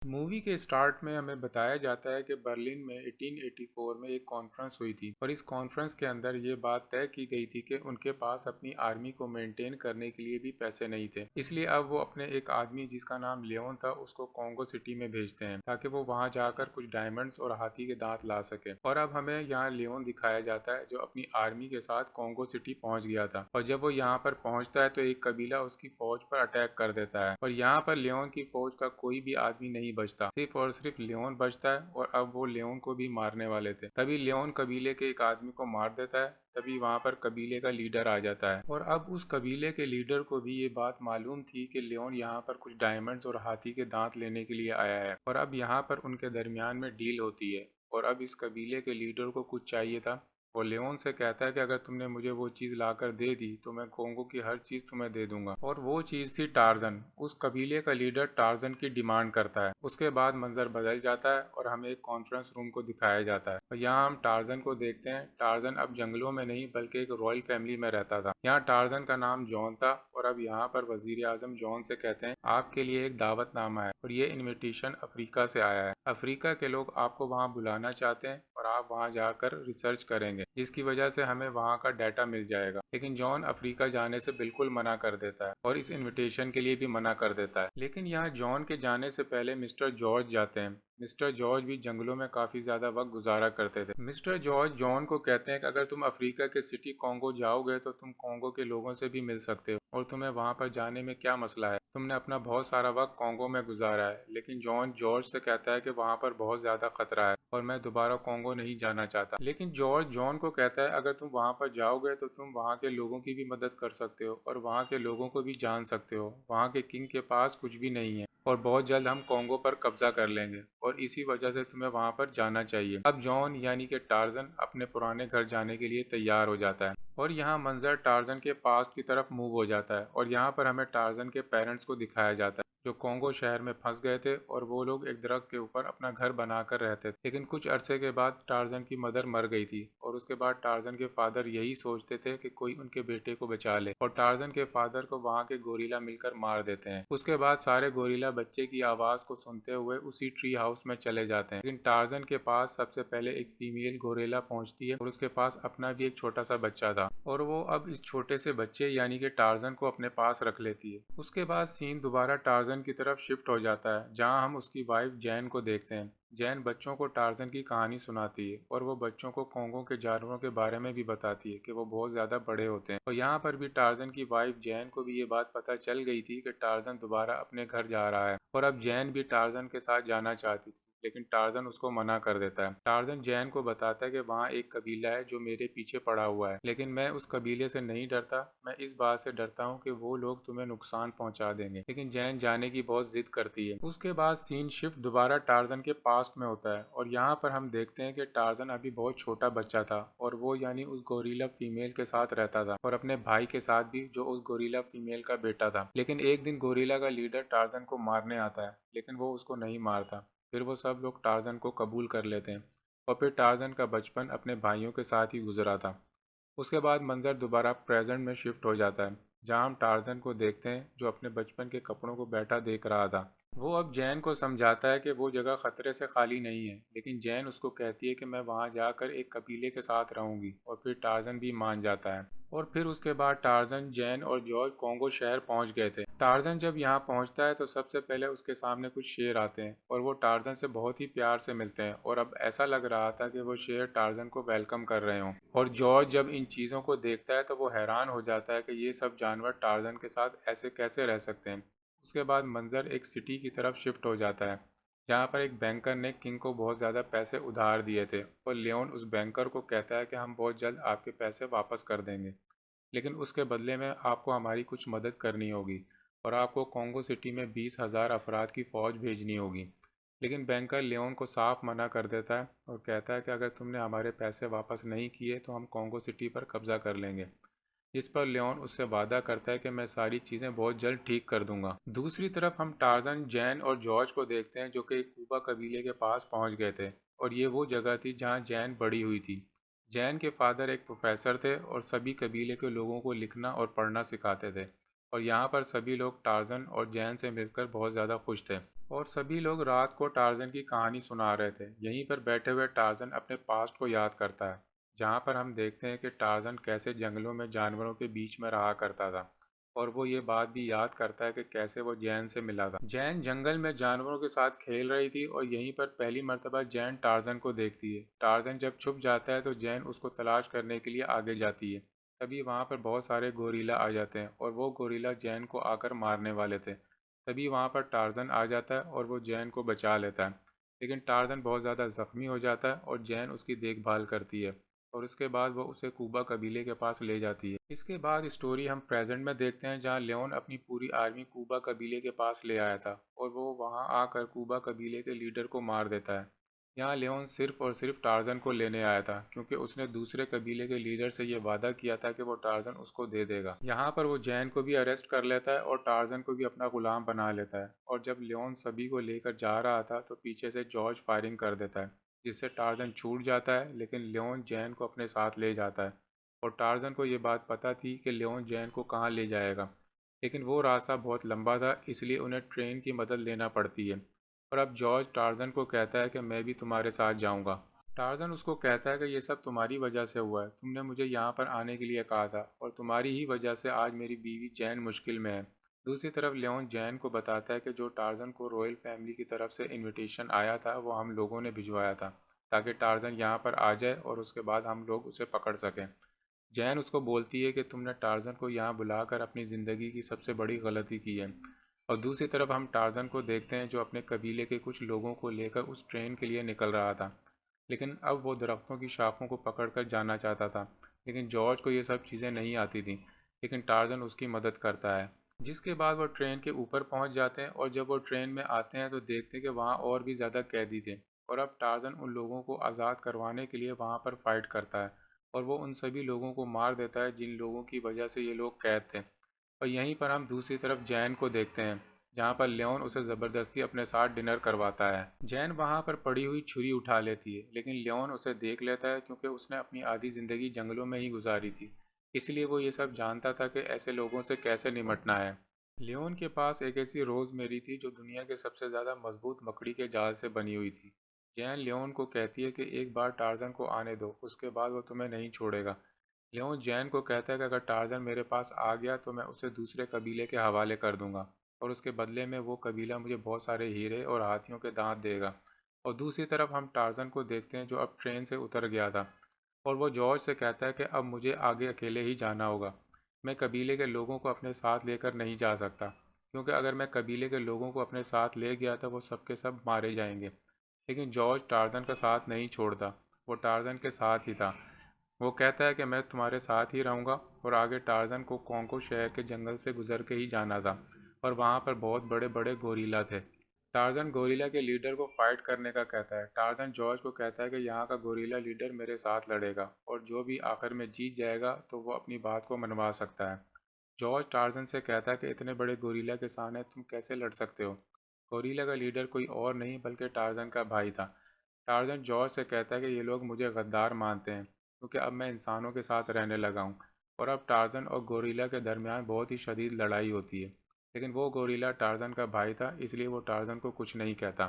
Movie के start में हमें बताया जाता है कि बर्लिन में 1884 में एक कॉन्फ्रेंस हुई थी और इस कॉन्फ्रेंस के अंदर ये बात तय की गई थी कि उनके पास अपनी आर्मी को मेंटेन करने के लिए भी पैसे नहीं थे। इसलिए अब वो अपने एक आदमी जिसका नाम लियोन था उसको कॉन्गो सिटी में भेजते हैं ताकि वो वहां जाकर कुछ डायमंड्स और हाथी के दांत ला सके। और अब हमें यहाँ लियोन दिखाया जाता है जो अपनी आर्मी के साथ कॉन्गो सिटी पहुंच गया था और जब वो यहाँ पर पहुंचता है तो एक कबीला उसकी फौज पर अटैक कर देता है और यहाँ पर लियोन की फौज का कोई भी आदमी नहीं बचता, सिर्फ और सिर्फ लियोन बचता है और अब वो लियोन को भी मारने वाले थे। तभी लियोन कबीले के एक आदमी को मार देता है। तभी वहां पर कबीले का लीडर आ जाता है और अब उस कबीले के लीडर को भी ये बात मालूम थी कि लियोन यहाँ पर कुछ डायमंड्स और हाथी के दांत लेने के लिए आया है और अब यहाँ पर उनके दरमियान में डील होती है और अब इस कबीले के लीडर को कुछ चाहिए था। वो लियोन से कहता है कि अगर तुमने मुझे वो चीज़ लाकर दे दी तो मैं कॉन्गो की हर चीज़ तुम्हें दे दूंगा। और वो चीज़ थी टार्जन। उस कबीले का लीडर टार्जन की डिमांड करता है। उसके बाद मंजर बदल जाता है और हमें एक कॉन्फ्रेंस रूम को दिखाया जाता है और यहाँ हम टार्जन को देखते हैं। टार्जन अब जंगलों में नहीं बल्कि एक रॉयल फैमिली में रहता था। यहाँ टार्जन का नाम जॉन था और अब यहाँ पर वजीर आजम जॉन से कहते हैं आपके लिए एक दावतनामा है और ये इनविटेशन अफ्रीका से आया है। अफ्रीका के लोग आपको वहाँ बुलाना चाहते हैं और आप वहाँ जाकर रिसर्च करेंगे जिसकी वजह से हमें वहाँ का डाटा मिल जाएगा। लेकिन जॉन अफ्रीका जाने से बिल्कुल मना कर देता है और इस इनविटेशन के लिए भी मना कर देता है। लेकिन यहाँ जॉन के जाने से पहले मिस्टर जॉर्ज जाते हैं। मिस्टर जॉर्ज भी जंगलों में काफी ज्यादा वक्त गुजारा करते थे। मिस्टर जॉर्ज जॉन को कहते हैं कि अगर तुम अफ्रीका के सिटी कॉन्गो जाओगे तो तुम कॉन्गो के लोगों से भी मिल सकते हो और तुम्हें वहां पर जाने में क्या मसला है, तुमने अपना बहुत सारा वक्त कॉन्गो में गुजारा है। लेकिन जॉन जॉर्ज से कहता है कि वहां पर बहुत ज्यादा खतरा है और मैं दोबारा कॉन्गो नहीं जाना चाहता। लेकिन जॉर्ज जॉन को कहता है अगर तुम वहां पर जाओगे तो तुम वहां के लोगों की भी मदद कर सकते हो और वहां के लोगों को भी जान सकते हो। वहां के किंग के पास कुछ भी नहीं है और बहुत जल्द हम कॉन्गो पर कब्जा कर लेंगे और इसी वजह से तुम्हें वहां पर जाना चाहिए। अब जॉन यानी कि टार्जन अपने पुराने घर जाने के लिए तैयार हो जाता है और यहाँ मंजर टार्जन के पास्ट की तरफ मूव हो जाता है और यहाँ पर हमें टार्जन के पेरेंट्स को दिखाया जाता है जो कॉन्गो शहर में फंस गए थे और वो लोग एक दरख्त के ऊपर अपना घर बनाकर रहते थे। लेकिन कुछ अरसे के बाद टार्जन की मदर मर गई थी और उसके बाद टार्जन के फादर यही सोचते थे कि कोई उनके बेटे को बचा ले और टार्जन के फादर को वहाँ के गोरिल्ला मिलकर मार देते हैं। उसके बाद सारे गोरिल्ला बच्चे की आवाज को सुनते हुए उसी ट्री हाउस में चले जाते हैं। लेकिन टार्जन के पास सबसे पहले एक फीमेल गोरिल्ला पहुंचती है और उसके पास अपना भी एक छोटा सा बच्चा था और वो अब इस छोटे से बच्चे यानी कि टार्जन को अपने पास रख लेती है। उसके बाद सीन दोबारा टार्जन की तरफ शिफ्ट हो जाता है जहां हम उसकी वाइफ जैन को देखते हैं। जैन बच्चों को टार्जन की कहानी सुनाती है और वो बच्चों को कॉन्गो के जानवरों के बारे में भी बताती है कि वो बहुत ज्यादा बड़े होते हैं। और यहाँ पर भी टार्जन की वाइफ जैन को भी ये बात पता चल गई थी कि टार्जन दोबारा अपने घर जा रहा है और अब जैन भी टार्जन के साथ जाना चाहती थी। लेकिन टार्जन उसको मना कर देता है। टार्जन जैन को बताता है कि वहाँ एक कबीला है जो मेरे पीछे पड़ा हुआ है, लेकिन मैं उस कबीले से नहीं डरता। मैं इस बात से डरता हूँ कि वो लोग तुम्हें नुकसान पहुंचा देंगे। लेकिन जैन जाने की बहुत जिद करती है। उसके बाद सीन शिफ्ट दोबारा टार्जन के पास्ट में होता है और यहाँ पर हम देखते हैं कि टार्जन अभी बहुत छोटा बच्चा था और वो यानी उस गोरिल्ला फीमेल के साथ रहता था और अपने भाई के साथ भी जो उस गोरिल्ला फीमेल का बेटा था। लेकिन एक दिन गोरिल्ला का लीडर टार्जन को मारने आता है लेकिन वो उसको नहीं मारता। फिर वो सब लोग टार्जन को कबूल कर लेते हैं और फिर टार्जन का बचपन अपने भाइयों के साथ ही गुजरा था। उसके बाद मंजर दोबारा प्रेजेंट में शिफ्ट हो जाता है जहां हम टार्जन को देखते हैं जो अपने बचपन के कपड़ों को बैठा देख रहा था। वो अब जैन को समझाता है कि वो जगह खतरे से खाली नहीं है। लेकिन जैन उसको कहती है कि मैं वहां जाकर एक कबीले के साथ रहूंगी और फिर टार्जन भी मान जाता है। और फिर उसके बाद टार्जन जैन और जॉर्ज कॉन्गो शहर पहुंच गए थे। टार्जन जब यहाँ पहुंचता है तो सबसे पहले उसके सामने कुछ शेर आते हैं और वो टार्जन से बहुत ही प्यार से मिलते हैं और अब ऐसा लग रहा था कि वो शेर टार्जन को वेलकम कर रहे हों। और जॉर्ज जब इन चीज़ों को देखता है तो वो हैरान हो जाता है कि ये सब जानवर टार्जन के साथ ऐसे कैसे रह सकते हैं। उसके बाद मंजर एक सिटी की तरफ शिफ्ट हो जाता है जहाँ पर एक बैंकर ने किंग को बहुत ज़्यादा पैसे उधार दिए थे और लियोन उस बैंकर को कहता है कि हम बहुत जल्द आपके पैसे वापस कर देंगे, लेकिन उसके बदले में आपको हमारी कुछ मदद करनी होगी और आपको कॉन्गो सिटी में 20,000 अफराद की फ़ौज भेजनी होगी। लेकिन बैंकर लियोन को साफ मना कर देता है और कहता है कि अगर तुमने हमारे पैसे वापस नहीं किए तो हम कॉन्गो सिटी पर कब्जा कर लेंगे। इस पर लियोन उससे वादा करता है कि मैं सारी चीज़ें बहुत जल्द ठीक कर दूंगा। दूसरी तरफ हम टार्जन जैन और जॉर्ज को देखते हैं जो कि कूबा कबीले के पास पहुंच गए थे और ये वो जगह थी जहां जैन बड़ी हुई थी। जैन के फादर एक प्रोफेसर थे और सभी कबीले के लोगों को लिखना और पढ़ना सिखाते थे और यहाँ पर सभी लोग टार्जन और जैन से मिलकर बहुत ज़्यादा खुश थे। और सभी लोग रात को टार्जन की कहानी सुना रहे थे। यहीं पर बैठे हुए टार्जन अपने पास्ट को याद करता है, जहाँ पर हम देखते हैं कि टार्जन कैसे जंगलों में जानवरों के बीच में रहा करता था। और वो ये बात भी याद करता है कि कैसे वो जैन से मिला था। जैन जंगल में जानवरों के साथ खेल रही थी और यहीं पर पहली मर्तबा जैन टार्जन को देखती है। टार्जन जब छुप जाता है तो जैन उसको तलाश करने के लिए आगे जाती है। तभी वहाँ पर बहुत सारे गोरीला आ जाते हैं और वो गोरीला जैन को आकर मारने वाले थे। तभी वहाँ पर टार्जन आ जाता है और वो जैन को बचा लेता है। लेकिन टार्जन बहुत ज़्यादा ज़ख्मी हो जाता है और जैन उसकी देखभाल करती है और उसके बाद वो उसे कूबा कबीले के पास ले जाती है। इसके बाद स्टोरी हम प्रेजेंट में देखते हैं, जहाँ लियोन अपनी पूरी आर्मी कूबा कबीले के पास ले आया था और वो वहाँ आकर कूबा कबीले के लीडर को मार देता है। यहाँ लियोन सिर्फ और सिर्फ टार्जन को लेने आया था, क्योंकि उसने दूसरे कबीले के लीडर से ये वादा किया था कि वो टार्जन उसको दे देगा। यहाँ पर वो जैन को भी अरेस्ट कर लेता है और टार्जन को भी अपना गुलाम बना लेता है। और जब लियोन सभी को लेकर जा रहा था तो पीछे से जॉर्ज फायरिंग कर देता है, जिससे टार्जन छूट जाता है। लेकिन लियोन जैन को अपने साथ ले जाता है और टार्जन को ये बात पता थी कि लियोन जैन को कहाँ ले जाएगा। लेकिन वो रास्ता बहुत लंबा था, इसलिए उन्हें ट्रेन की मदद लेना पड़ती है। और अब जॉर्ज टार्जन को कहता है कि मैं भी तुम्हारे साथ जाऊंगा। टार्जन उसको कहता है कि ये सब तुम्हारी वजह से हुआ है, तुमने मुझे यहाँ पर आने के लिए कहा था और तुम्हारी ही वजह से आज मेरी बीवी जैन मुश्किल में है। दूसरी तरफ लियोन जैन को बताता है कि जो टार्जन को रॉयल फैमिली की तरफ से इनविटेशन आया था वो हम लोगों ने भिजवाया था, ताकि टार्जन यहाँ पर आ जाए और उसके बाद हम लोग उसे पकड़ सकें। जैन उसको बोलती है कि तुमने टार्जन को यहाँ बुलाकर अपनी ज़िंदगी की सबसे बड़ी गलती की है। और दूसरी तरफ हम टार्जन को देखते हैं, जो अपने कबीले के कुछ लोगों को लेकर उस ट्रेन के लिए निकल रहा था। लेकिन अब वो दरख्तों की शाखों को पकड़कर जाना चाहता था। लेकिन जॉर्ज को ये सब चीज़ें नहीं आती थी। लेकिन टार्जन उसकी मदद करता है। जिसके बाद वो ट्रेन के ऊपर पहुंच जाते हैं और जब वो ट्रेन में आते हैं तो देखते हैं कि वहाँ और भी ज़्यादा कैदी थे। और अब टार्जन उन लोगों को आज़ाद करवाने के लिए वहाँ पर फाइट करता है और वो उन सभी लोगों को मार देता है जिन लोगों की वजह से ये लोग कैद थे। और यहीं पर हम दूसरी तरफ जैन को देखते हैं, जहाँ पर लियोन उसे ज़बरदस्ती अपने साथ डिनर करवाता है। जैन वहाँ पर पड़ी हुई छुरी उठा लेती है, लेकिन लियोन उसे देख लेता है, क्योंकि उसने अपनी आधी ज़िंदगी जंगलों में ही गुजारी थी। इसलिए वो ये सब जानता था कि ऐसे लोगों से कैसे निपटना है। लियोन के पास एक ऐसी रोज़मेरी थी जो दुनिया के सबसे ज़्यादा मजबूत मकड़ी के जाल से बनी हुई थी। जैन लियोन को कहती है कि एक बार टार्जन को आने दो, उसके बाद वो तुम्हें नहीं छोड़ेगा। लियोन जैन को कहता है कि अगर टार्जन मेरे पास आ गया तो मैं उसे दूसरे कबीले के हवाले कर दूंगा और उसके बदले में वो कबीला मुझे बहुत सारे हीरे और हाथियों के दांत देगा। और दूसरी तरफ हम टार्जन को देखते हैं, जो अब ट्रेन से उतर गया था और वो जॉर्ज से कहता है कि अब मुझे आगे अकेले ही जाना होगा। मैं कबीले के लोगों को अपने साथ लेकर नहीं जा सकता, क्योंकि अगर मैं कबीले के लोगों को अपने साथ ले गया तो वो सबके सब मारे जाएंगे। लेकिन जॉर्ज टार्जन का साथ नहीं छोड़ता, वो टार्जन के साथ ही था। वो कहता है कि मैं तुम्हारे साथ ही रहूँगा। और आगे टार्जन को कॉन्को शहर के जंगल से गुजर के ही जाना था और वहाँ पर बहुत बड़े बड़े गोरीला थे। टार्जन गोरिल्ला के लीडर को फाइट करने का कहता है। टार्जन जॉर्ज को कहता है कि यहाँ का गोरिल्ला लीडर मेरे साथ लड़ेगा और जो भी आखिर में जीत जाएगा तो वो अपनी बात को मनवा सकता है। जॉर्ज टार्जन से कहता है कि इतने बड़े गोरिल्ला के सामने तुम कैसे लड़ सकते हो। गोरिल्ला का लीडर कोई और नहीं बल्कि टार्जन का भाई था। टार्जन जॉर्ज से कहता है कि ये लोग मुझे गद्दार मानते हैं, क्योंकि अब मैं इंसानों के साथ रहने लगा हूँ। और अब टार्जन और गोरिल्ला के दरमियान बहुत ही शदीद लड़ाई होती है। लेकिन वो गोरिल्ला टार्जन का भाई था, इसलिए वो टार्जन को कुछ नहीं कहता।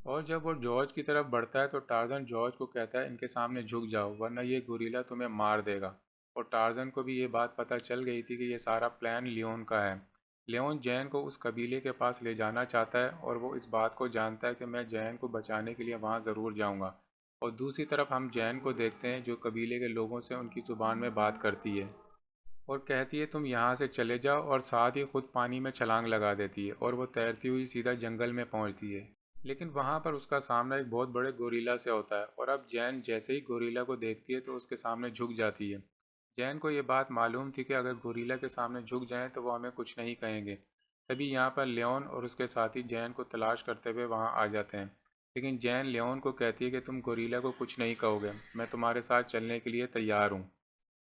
और जब वो जॉर्ज की तरफ बढ़ता है तो टार्जन जॉर्ज को कहता है, इनके सामने झुक जाओ वरना ये गोरिल्ला तुम्हें मार देगा। और टार्जन को भी ये बात पता चल गई थी कि ये सारा प्लान लियोन का है। लियोन जैन को उस कबीले के पास ले जाना चाहता है और वो इस बात को जानता है कि मैं जैन को बचाने के लिए वहाँ ज़रूर जाऊँगा। और दूसरी तरफ हम जैन को देखते हैं, जो कबीले के लोगों से उनकी ज़ुबान में बात करती है और कहती है तुम यहाँ से चले जाओ, और साथ ही खुद पानी में छलांग लगा देती है और वो तैरती हुई सीधा जंगल में पहुँचती है। लेकिन वहाँ पर उसका सामना एक बहुत बड़े गोरिल्ला से होता है और अब जैन जैसे ही गोरिल्ला को देखती है तो उसके सामने झुक जाती है। जैन को ये बात मालूम थी कि अगर गोरिल्ला के सामने झुक जाएं तो वो हमें कुछ नहीं कहेंगे। तभी यहाँ पर लियोन और उसके साथी जैन को तलाश करते हुए वहाँ आ जाते हैं। लेकिन जैन लियोन को कहती है कि तुम गोरिल्ला को कुछ नहीं कहोगे, मैं तुम्हारे साथ चलने के लिए तैयार हूँ।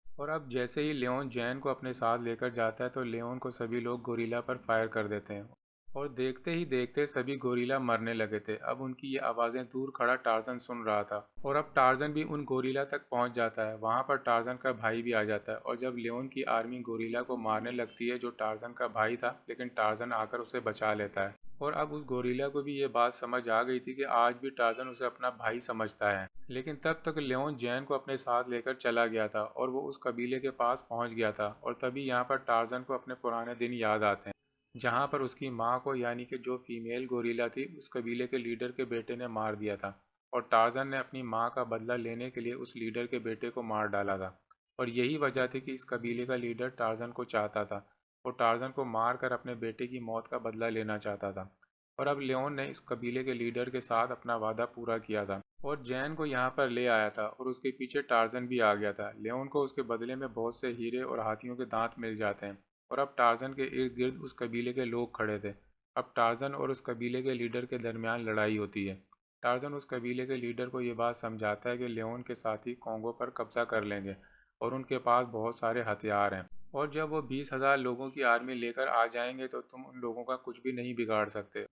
और अब जैसे ही लियोन जैन को अपने साथ लेकर जाता है तो लियोन को सभी लोग गोरिल्ला पर फायर कर देते हैं और देखते ही देखते सभी गोरिल्ला मरने लगे थे। अब उनकी ये आवाज़ें दूर खड़ा टार्जन सुन रहा था और अब टार्जन भी उन गोरिल्ला तक पहुंच जाता है। वहां पर टार्जन का भाई भी आ जाता है और जब लियोन की आर्मी गोरिल्ला को मारने लगती है जो टार्जन का भाई था, लेकिन टार्जन आकर उसे बचा लेता है। और अब उस गोरिल्ला को भी ये बात समझ आ गई थी कि आज भी टार्जन उसे अपना भाई समझता है। लेकिन तब तक लियोन जैन को अपने साथ लेकर चला गया था और वो उस कबीले के पास पहुंच गया था। और तभी यहाँ पर टार्जन को अपने पुराने दिन याद आते हैं, जहां पर उसकी माँ को, यानी कि जो फीमेल गोरिल्ला थी, उस कबीले के लीडर के बेटे ने मार दिया था। और टार्जन ने अपनी माँ का बदला लेने के लिए उस लीडर के बेटे को मार डाला था। और यही वजह थी कि इस कबीले का लीडर टार्जन को चाहता था और टार्जन को मार कर अपने बेटे की मौत का बदला लेना चाहता था। और अब लियोन ने इस कबीले के लीडर के साथ अपना वादा पूरा किया था और जैन को यहाँ पर ले आया था और उसके पीछे टार्जन भी आ गया था। लियोन को उसके बदले में बहुत से हीरे और हाथियों के दांत मिल जाते हैं। और अब टार्जन के इर्द गिर्द उस कबीले के लोग खड़े थे। अब टार्जन और उस कबीले के लीडर के दरमियान लड़ाई होती है। टार्जन उस कबीले के लीडर को ये बात समझाता है कि लियोन के साथी कॉन्गो पर कब्जा कर लेंगे और उनके पास बहुत सारे हथियार हैं। और जब वो 20,000 लोगों की आर्मी लेकर आ जाएंगे तो तुम उन लोगों का कुछ भी नहीं बिगाड़ सकते।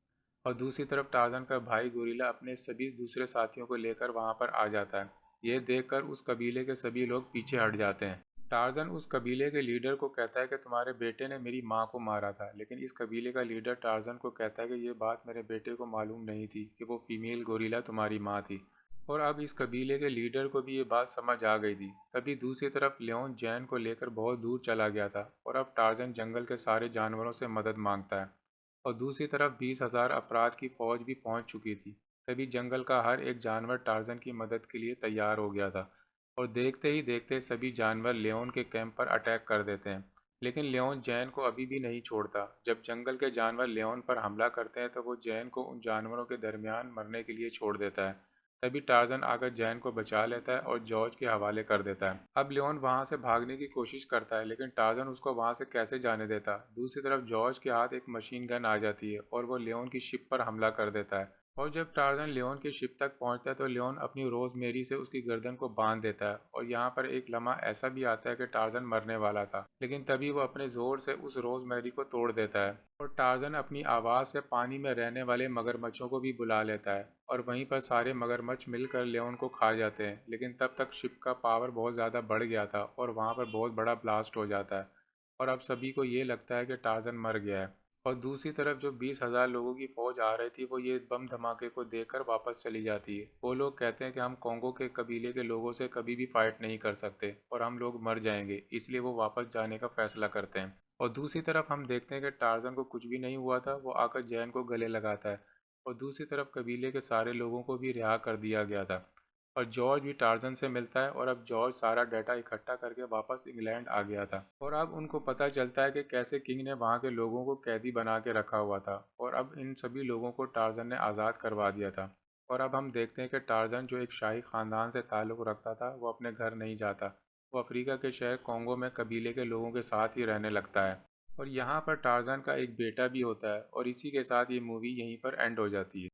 और दूसरी तरफ टार्जन का भाई गोरिल्ला अपने सभी दूसरे साथियों को लेकर वहां पर आ जाता है। ये देखकर उस कबीले के सभी लोग पीछे हट जाते हैं। टार्जन उस कबीले के लीडर को कहता है कि तुम्हारे बेटे ने मेरी माँ को मारा था, लेकिन इस कबीले का लीडर टार्जन को कहता है कि ये बात मेरे बेटे को मालूम नहीं थी कि वो फीमेल गोरिल्ला तुम्हारी माँ थी। और अब इस कबीले के लीडर को भी ये बात समझ आ गई थी। तभी दूसरी तरफ लियोन जैन को लेकर बहुत दूर चला गया था और अब टार्जन जंगल के सारे जानवरों से मदद मांगता है। और दूसरी तरफ 20,000 अफराद की फौज भी पहुंच चुकी थी। तभी जंगल का हर एक जानवर टार्जन की मदद के लिए तैयार हो गया था और देखते ही देखते सभी जानवर लियोन के कैंप पर अटैक कर देते हैं। लेकिन लियोन जैन को अभी भी नहीं छोड़ता। जब जंगल के जानवर लियोन पर हमला करते हैं तो वो जैन को उन जानवरों के दरमियान मरने के लिए छोड़ देता है। तभी टार्जन आकर जैन को बचा लेता है और जॉर्ज के हवाले कर देता है। अब लियोन वहां से भागने की कोशिश करता है, लेकिन टार्जन उसको वहां से कैसे जाने देता। दूसरी तरफ जॉर्ज के हाथ एक मशीन गन आ जाती है और वो लियोन की शिप पर हमला कर देता है। और जब टार्जन लियोन की शिप तक पहुंचता है तो लियोन अपनी रोजमेरी से उसकी गर्दन को बांध देता है। और यहाँ पर एक लम्हा ऐसा भी आता है कि टार्जन मरने वाला था, लेकिन तभी वो अपने जोर से उस रोजमेरी को तोड़ देता है। और टार्जन अपनी आवाज़ से पानी में रहने वाले मगरमच्छों को भी बुला लेता है और वहीं पर सारे मगरमच्छ मिलकर लियोन को खा जाते हैं। लेकिन तब तक शिप का पावर बहुत ज़्यादा बढ़ गया था और वहाँ पर बहुत बड़ा ब्लास्ट हो जाता है और अब सभी को ये लगता है कि टार्जन मर गया है। और दूसरी तरफ जो 20,000 लोगों की फौज आ रही थी वो ये बम धमाके को देखकर वापस चली जाती है। वो लोग कहते हैं कि हम कॉन्गो के कबीले के लोगों से कभी भी फाइट नहीं कर सकते और हम लोग मर जाएंगे, इसलिए वो वापस जाने का फैसला करते हैं। और दूसरी तरफ हम देखते हैं कि टार्जन को कुछ भी नहीं हुआ था, वो आकर जैन को गले लगाता है। और दूसरी तरफ कबीले के सारे लोगों को भी रिहा कर दिया गया था और जॉर्ज भी टार्जन से मिलता है। और अब जॉर्ज सारा डाटा इकट्ठा करके वापस इंग्लैंड आ गया था और अब उनको पता चलता है कि कैसे किंग ने वहाँ के लोगों को कैदी बना के रखा हुआ था और अब इन सभी लोगों को टार्जन ने आज़ाद करवा दिया था। और अब हम देखते हैं कि टार्जन जो एक शाही ख़ानदान से ताल्लुक़ रखता था वो अपने घर नहीं जाता। वो अफ्रीका के शहर कॉन्गो में कबीले के लोगों के साथ ही रहने लगता है। और यहाँ पर टार्जन का एक बेटा भी होता है और इसी के साथ ये मूवी यहीं पर एंड हो जाती है।